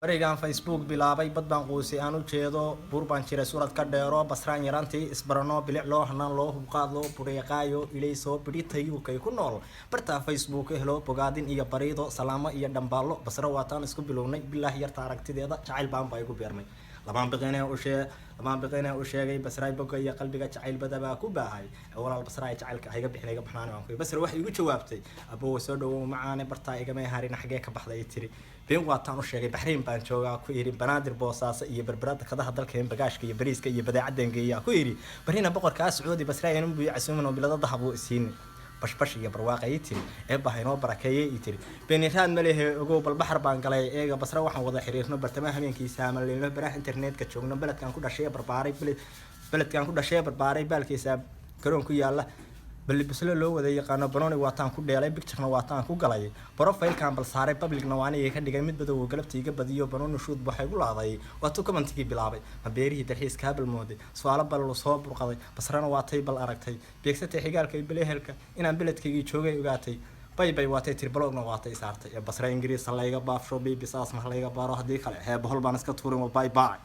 Barigan Facebook bilaabay bad baan quusi aan u jeedo buur baan jiray suurad ka dheero basraan yarantii isbarano bilic loo hanaan loo hubqaad loo bureeqaayo ilayso bidhitayu kay ku nool barta Facebook helo bogaadin iyo bariido salaamo iyo dhambaalo basra waataan isku bilownay bilaahi yarta aragtideeda jacayl baan bay ugu beernay lamaan biqinay u sheegay basraay boga iyo qalbiga jacayl badaba ku baahay walaal basraay jacaylka hayga bixinayga baxnaan aan ku basra wax igu jawaabtay aboo soo dhawow macaane barta iga may harin xagee ka baxday tiri been waataan u sheegay Bahrain baan joogaa ku yiri banaadir boosaasa iyo berberada kadaha dalkeen bagaashka iyo bariiska iyo badeecadeenka iyo ku yiri Bahrain boqorka Sacuudi basraay inuu biyo casuuman bilada dahab u siin bashbash iyo barwaaqay tiri ee bahaynoo barakeeyay tiri beeniraad ma leeyahay ogow bal baxar baan galay eega basra waxaan wada xiriirno bartamaha habeenkiisa ama leeyno baraha internetka joogno baladkan ku dhashay barbaaray baalkiisa garoon ku yaala bal bisla loo wada yaqaano banooni waataan ku dheelay picture-na waataan ku galay profile-kan bal saaray public-na waaniga ka dhigay mid badow galabtiiga badiyo banooni shoot waxay u laaday waatuu comment-kii bilaabay ma beerihii dalxiiska habal mooday su'aalo bal soo burqaday basrana waatay bal aragtay beegsatay xigaalka bilehelka inaan beledkaygii joogay ogaatay bay waatay tir blogna waatay saartay basra ingiriis la iga baafsho bbc ma la iga baaro hadii kale heeb hol baan iska tuurin bye bye